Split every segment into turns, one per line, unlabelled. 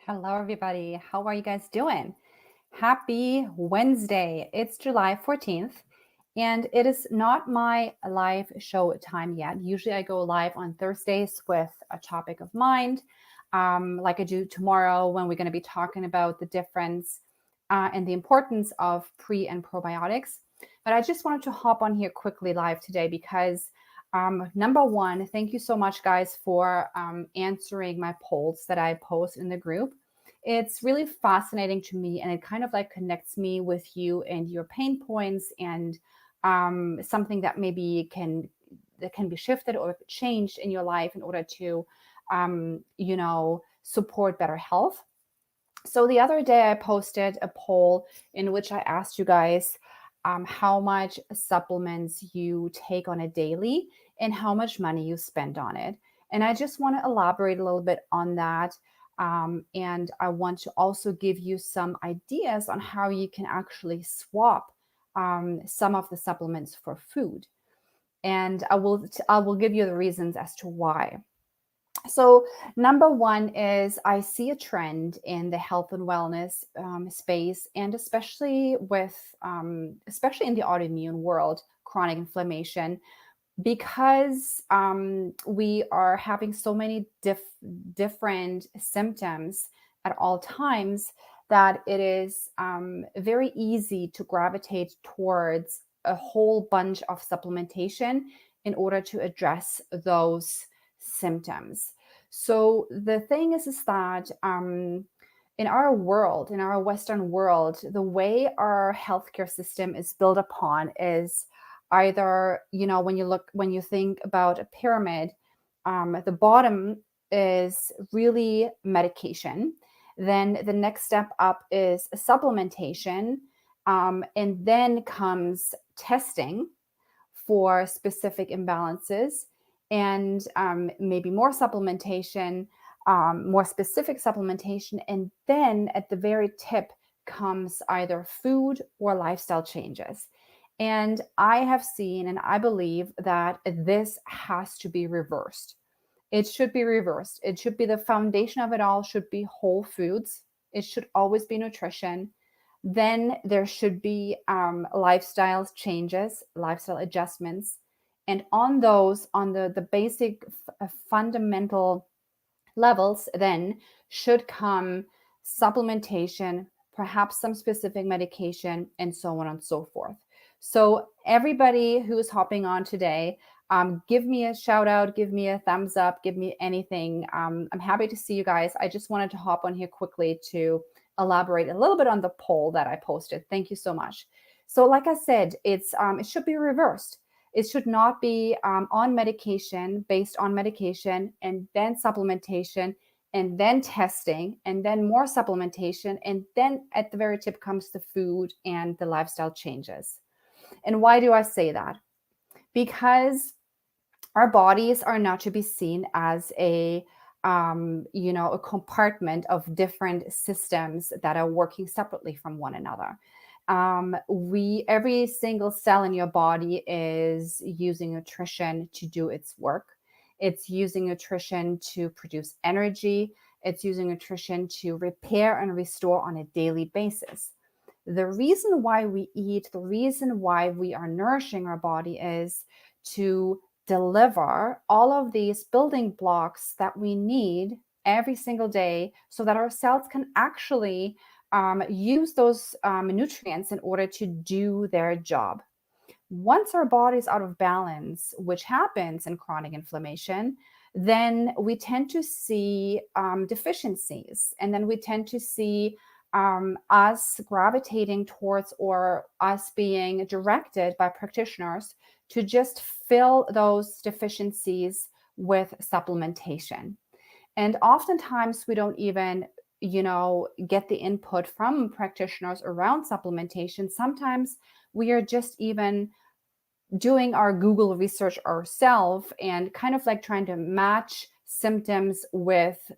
Hello, everybody. How are you guys doing? Happy Wednesday. It's July 14th, and it is not my live show time yet. Usually, I go live on Thursdays with a topic of mind, like I do tomorrow when we're going to be talking about the difference and the importance of pre and probiotics. But I just wanted to hop on here quickly live today because number one, thank you so much, guys, for answering my polls that I post in the group. It's really fascinating to me, and it kind of like connects me with you and your pain points and something that maybe can be shifted or changed in your life in order to support better health. So the other day I posted a poll in which I asked you guys how much supplements you take on a daily and how much money you spend on it. And I just want to elaborate a little bit on that. And I want to also give you some ideas on how you can actually swap some of the supplements for food. And I will give you the reasons as to why. So, number one is I see a trend in the health and wellness space, and especially in the autoimmune world, chronic inflammation, because we are having so many different symptoms at all times that it is very easy to gravitate towards a whole bunch of supplementation in order to address those symptoms. So the thing is that in our world, in our Western world, the way our healthcare system is built upon is either, when you think about a pyramid, the bottom is really medication. Then the next step up is supplementation. And then comes testing for specific imbalances and maybe more supplementation, more specific supplementation. And then at the very tip comes either food or lifestyle changes. And I have seen and I believe that this has to be reversed. It should be reversed. It should be the foundation of it all, should be whole foods. It should always be nutrition. Then there should be lifestyle changes, lifestyle adjustments. And on those, on the basic fundamental levels, then should come supplementation, perhaps some specific medication, and so on and so forth. So, everybody who is hopping on today, give me a shout out, give me a thumbs up, give me anything. I'm happy to see you guys. I just wanted to hop on here quickly to elaborate a little bit on the poll that I posted. Thank you so much. So, like I said, it should be reversed. It should not be on medication, based on medication, and then supplementation, and then testing, and then more supplementation. And then at the very tip comes the food and the lifestyle changes. And why do I say that? Because our bodies are not to be seen as a compartment of different systems that are working separately from one another. Every single cell in your body is using nutrition to do its work. It's using nutrition to produce energy. It's using nutrition to repair and restore on a daily basis. The reason why we eat, the reason why we are nourishing our body is to deliver all of these building blocks that we need every single day so that our cells can actually use those nutrients in order to do their job. Once our body's out of balance, which happens in chronic inflammation, then we tend to see deficiencies, and then we tend to see us gravitating towards, or us being directed by practitioners to just fill those deficiencies with supplementation. And oftentimes we don't even, get the input from practitioners around supplementation. Sometimes we are just even doing our Google research ourselves and kind of like trying to match symptoms with,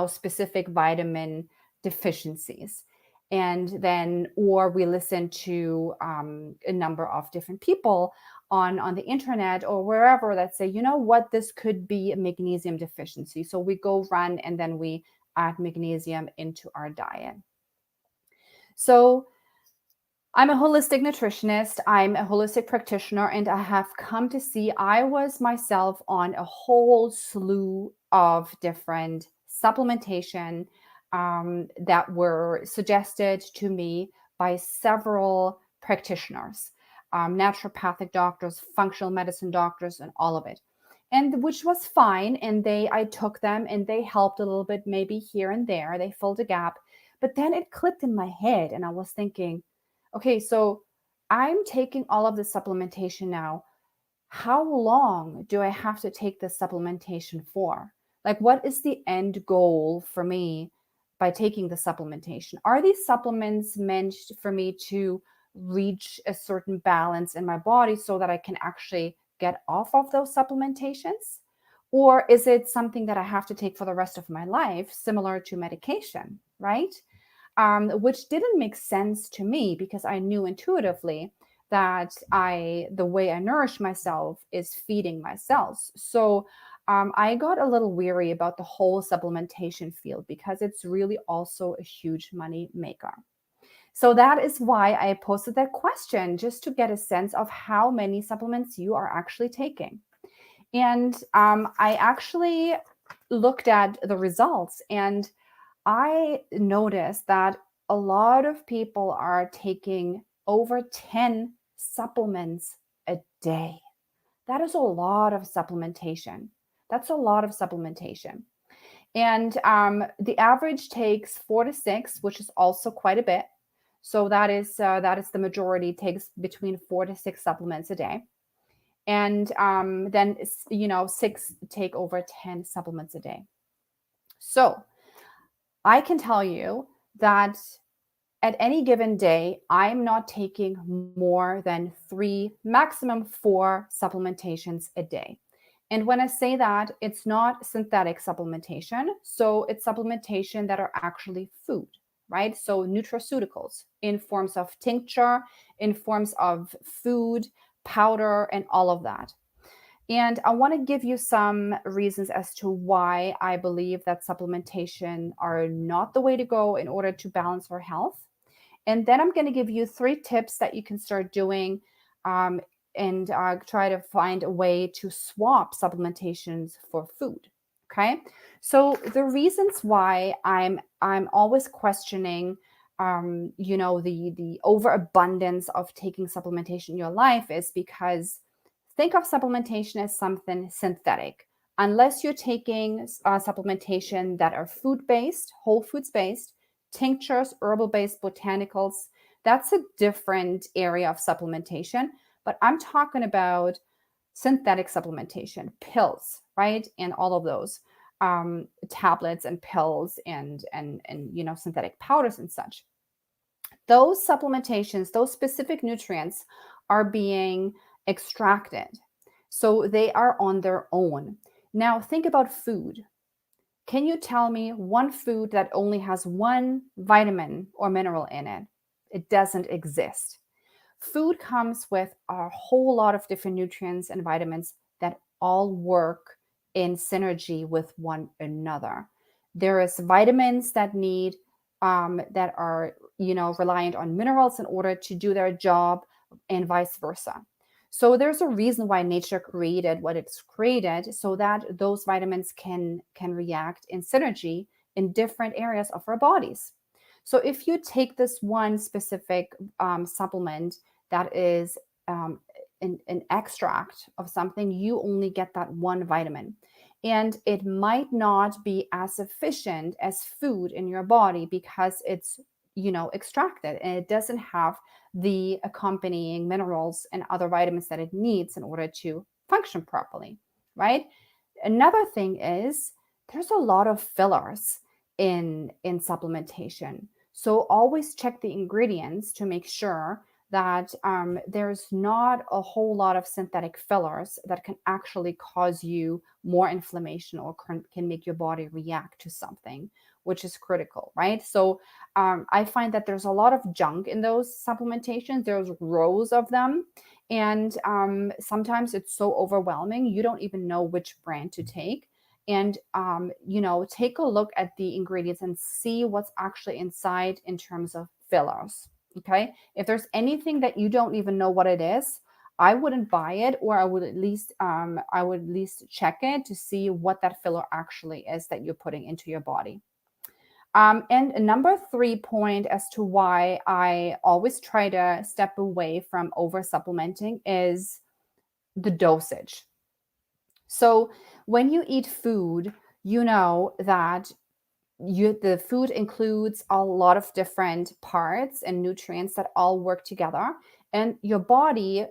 specific vitamin deficiencies. And then, or we listen to a number of different people on the internet or wherever that say, you know what, this could be a magnesium deficiency. So we go run and then we add magnesium into our diet. So I'm a holistic nutritionist, I'm a holistic practitioner, and I have come to see I was myself on a whole slew of different supplementation that were suggested to me by several practitioners, naturopathic doctors, functional medicine doctors, and all of it. And which was fine. And I took them and they helped a little bit, maybe here and there. They filled a gap. But then it clicked in my head, and I was thinking, okay, so I'm taking all of the supplementation now. How long do I have to take this supplementation for? Like, what is the end goal for me by taking the supplementation? Are these supplements meant for me to reach a certain balance in my body so that I can actually get off of those supplementations? Or is it something that I have to take for the rest of my life, similar to medication, right? Which didn't make sense to me because I knew intuitively that the way I nourish myself is feeding my cells. So I got a little weary about the whole supplementation field because it's really also a huge money maker. So that is why I posted that question, just to get a sense of how many supplements you are actually taking. And I actually looked at the results, and I noticed that a lot of people are taking over 10 supplements a day. That is a lot of supplementation. That's a lot of supplementation. And the average takes 4 to 6, which is also quite a bit. So that is the majority, takes between 4 to 6 supplements a day. And then, 6 take over 10 supplements a day. So I can tell you that at any given day, I'm not taking more than 3, maximum 4 supplementations a day. And when I say that, it's not synthetic supplementation. So it's supplementation that are actually food, right? So nutraceuticals in forms of tincture, in forms of food, powder, and all of that. And I want to give you some reasons as to why I believe that supplementation are not the way to go in order to balance our health. And then I'm going to give you 3 tips that you can start doing, um, and try to find a way to swap supplementations for food. Okay. So the reasons why I'm always questioning the overabundance of taking supplementation in your life is because think of supplementation as something synthetic. Unless you're taking supplementation that are food based, whole foods based, tinctures, herbal based botanicals, that's a different area of supplementation. But I'm talking about synthetic supplementation, pills, right? And all of those tablets and pills and synthetic powders and such. Those supplementations, those specific nutrients are being extracted. So they are on their own. Now, think about food. Can you tell me one food that only has one vitamin or mineral in it? It doesn't exist. Food comes with a whole lot of different nutrients and vitamins that all work in synergy with one another. There is vitamins that are reliant on minerals in order to do their job, and vice versa. So there's a reason why nature created what it's created, so that those vitamins can react in synergy in different areas of our bodies. So if you take this one specific supplement that is an extract of something, you only get that one vitamin. And it might not be as efficient as food in your body because it's extracted, and it doesn't have the accompanying minerals and other vitamins that it needs in order to function properly, right? Another thing is there's a lot of fillers in supplementation. So always check the ingredients to make sure that there's not a whole lot of synthetic fillers that can actually cause you more inflammation or can make your body react to something, which is critical, right? So I find that there's a lot of junk in those supplementations. There's rows of them. And sometimes it's so overwhelming, you don't even know which brand to take. and take a look at the ingredients and see what's actually inside in terms of fillers. Okay, if there's anything that you don't even know what it is, I wouldn't buy it, or I would at least check it to see what that filler actually is that you're putting into your body. And number 3 point as to why I always try to step away from over supplementing is the dosage. So when you eat food, you know that the food includes a lot of different parts and nutrients that all work together, and your body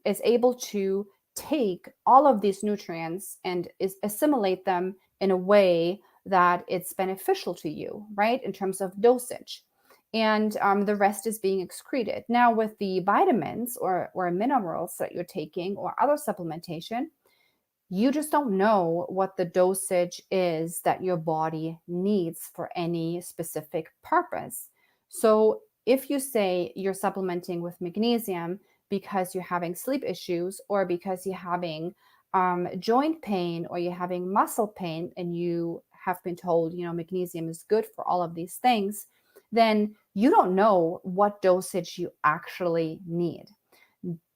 is able to take all of these nutrients and assimilate them in a way that it's beneficial to you, right, in terms of dosage. And the rest is being excreted. Now, with the vitamins or minerals that you're taking or other supplementation, you just don't know what the dosage is that your body needs for any specific purpose. So, if you say you're supplementing with magnesium because you're having sleep issues, or because you're having joint pain, or you're having muscle pain, and you have been told, magnesium is good for all of these things, then you don't know what dosage you actually need.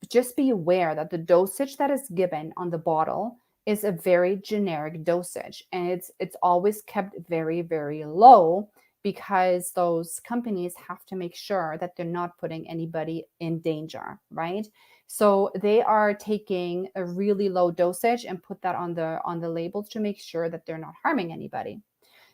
Just be aware that the dosage that is given on the bottle is a very generic dosage, and it's always kept very, very low, because those companies have to make sure that they're not putting anybody in danger, right? So they are taking a really low dosage and put that on the labels to make sure that they're not harming anybody.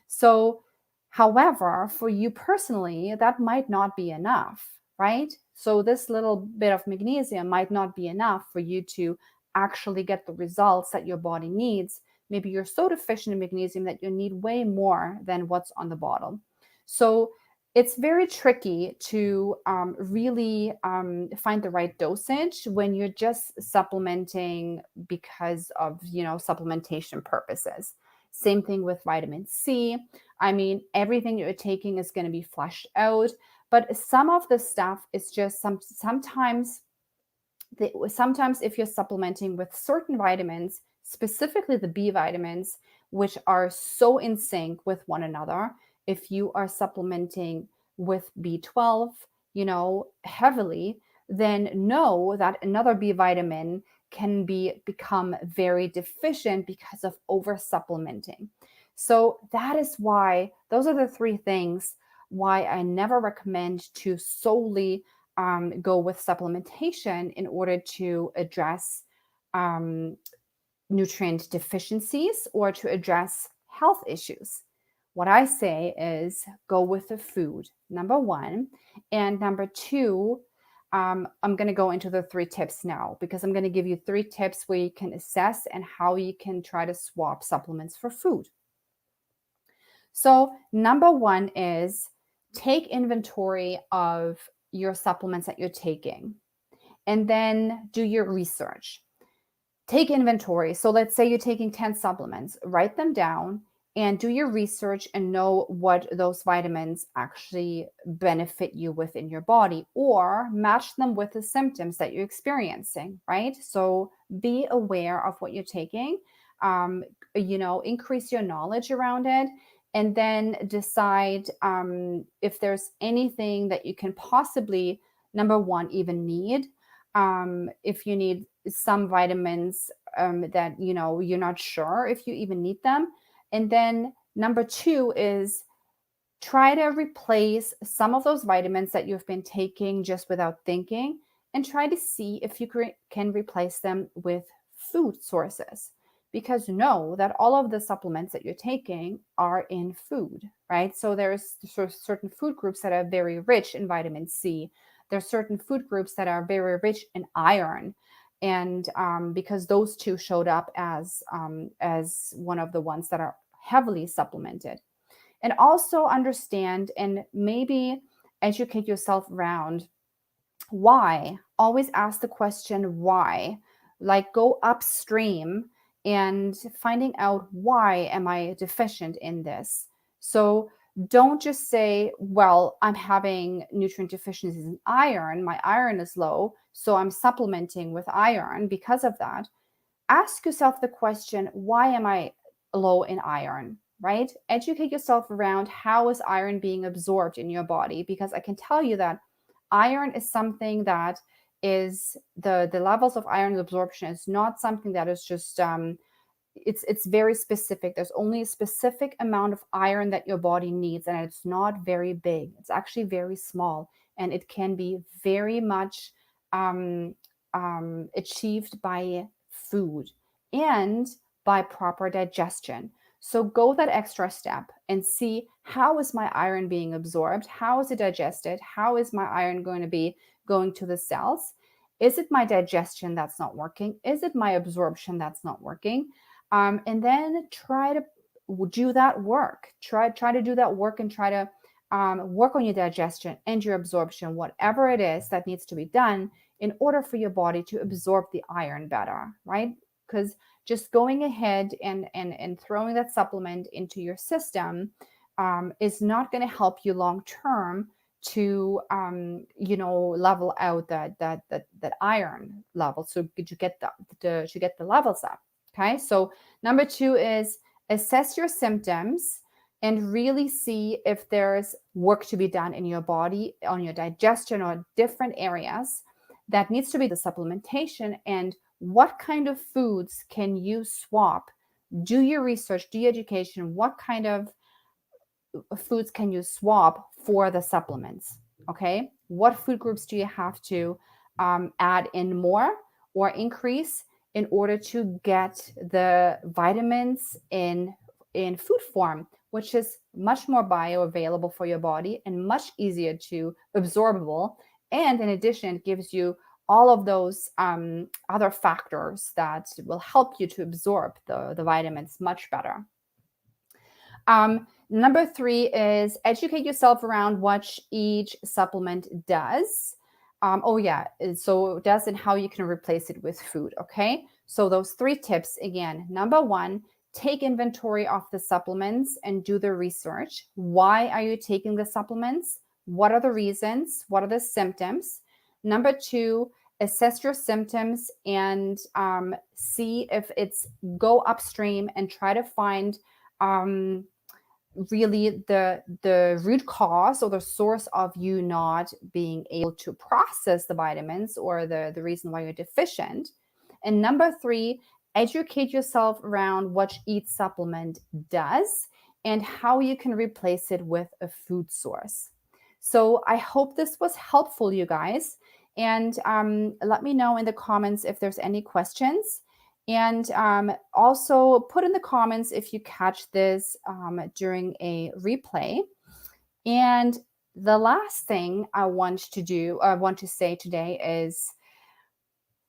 So, however, for you personally, that might not be enough, right? So, this little bit of magnesium might not be enough for you to actually get the results that your body needs. Maybe you're so deficient in magnesium that you need way more than what's on the bottle. So, it's very tricky to really find the right dosage when you're just supplementing because of supplementation purposes. Same thing with vitamin C. I mean, everything you're taking is going to be flushed out, but some of the stuff is just sometimes if you're supplementing with certain vitamins, specifically the B vitamins, which are so in sync with one another, if you are supplementing with B12, heavily, then know that another B vitamin can become very deficient because of over supplementing. So that is why those are the three things why I never recommend to solely go with supplementation in order to address um, nutrient deficiencies or to address health issues. What I say is go with the food, number one. And number two, I'm going to go into the 3 tips now, because I'm going to give you 3 tips where you can assess and how you can try to swap supplements for food. So, number one is take inventory of your supplements that you're taking, and then do your research. Take inventory. So let's say you're taking 10 supplements, write them down and do your research and know what those vitamins actually benefit you with in your body, or match them with the symptoms that you're experiencing, right? So be aware of what you're taking, um, increase your knowledge around it, and then decide if there's anything that you can possibly, number one, even need. If you need some vitamins that you're not sure if you even need them. And then number two is try to replace some of those vitamins that you've been taking just without thinking, and try to see if you can replace them with food sources, because know that all of the supplements that you're taking are in food, right? So there's certain food groups that are very rich in vitamin C. There's certain food groups that are very rich in iron, and because those two showed up as one of the ones that are heavily supplemented. And also understand and maybe educate yourself around why. Always ask the question why. Like, go upstream and finding out, why am I deficient in this? So don't just say, well, I'm having nutrient deficiencies in iron, my iron is low, so I'm supplementing with iron because of that. Ask yourself the question, why am I low in iron, right? Educate yourself around how is iron being absorbed in your body, because I can tell you that iron is something that is the levels of iron absorption is not something that is just it's very specific. There's only a specific amount of iron that your body needs, and it's not very big. It's actually very small, and it can be very much um, achieved by food and by proper digestion. So go that extra step and see, how is my iron being absorbed? How is it digested? How is my iron going to be going to the cells? Is it my digestion that's not working? Is it my absorption that's not working? And then try to do that work. Try to do that work and try to work on your digestion and your absorption, whatever it is that needs to be done in order for your body to absorb the iron better, right? Because just going ahead and throwing that supplement into your system is not going to help you long term to level out that iron level, so you get the levels up. Okay, so number 2 is assess your symptoms and really see if there's work to be done in your body on your digestion or different areas that needs to be the supplementation, and what kind of foods can you swap. Do your research, do your education. What kind of foods can you swap for the supplements? Okay, what food groups do you have to add in more or increase in order to get the vitamins in food form, which is much more bioavailable for your body and much easier to absorbable, and in addition gives you all of those other factors that will help you to absorb the vitamins much better. Number 3 is educate yourself around what each supplement does. So it does, and how you can replace it with food. Okay, so those 3 tips again. Number 1, take inventory of the supplements and do the research. Why are you taking the supplements? What are the reasons? What are the symptoms? Number 2, assess your symptoms and see if it's go upstream and try to find really the root cause or the source of you not being able to process the vitamins, or the reason why you're deficient. And number 3, educate yourself around what each supplement does and how you can replace it with a food source. So I hope this was helpful, you guys. And let me know in the comments if there's any questions. And also put in the comments if you catch this during a replay. And the last thing I want to say today is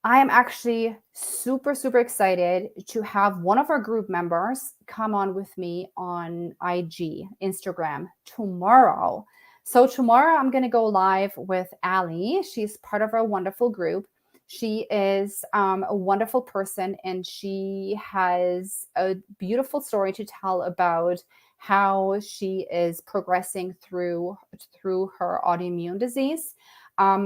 I am actually super, super excited to have one of our group members come on with me on IG, Instagram tomorrow. So tomorrow I'm going to go live with Ali. She's part of our wonderful group. She is a wonderful person, and she has a beautiful story to tell about how she is progressing through her autoimmune disease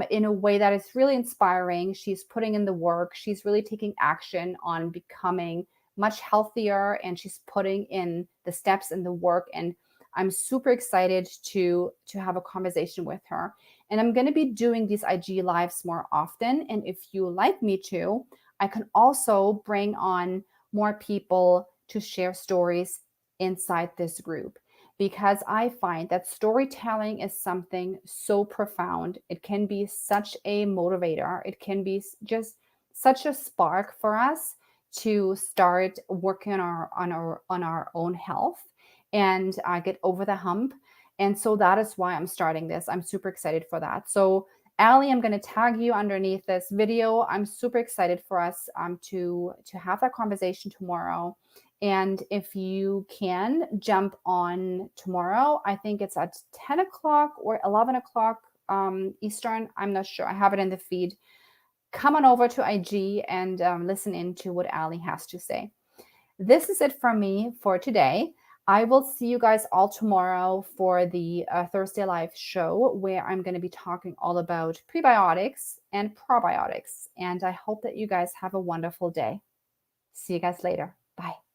in a way that is really inspiring. She's putting in the work. She's really taking action on becoming much healthier, and she's putting in the steps and the work. And I'm super excited to have a conversation with her. And I'm going to be doing these IG lives more often. And if you like me to, I can also bring on more people to share stories inside this group, because I find that storytelling is something so profound. It can be such a motivator. It can be just such a spark for us to start working on our own health and get over the hump. And so that is why I'm starting this. I'm super excited for that. So Ali, I'm going to tag you underneath this video. I'm super excited for us to have that conversation tomorrow. And if you can jump on tomorrow, I think it's at 10 o'clock or 11 o'clock Eastern. I'm not sure. I have it in the feed. Come on over to IG and listen in to what Ali has to say. This is it from me for today. I will see you guys all tomorrow for the Thursday Live show, where I'm going to be talking all about prebiotics and probiotics. And I hope that you guys have a wonderful day. See you guys later. Bye.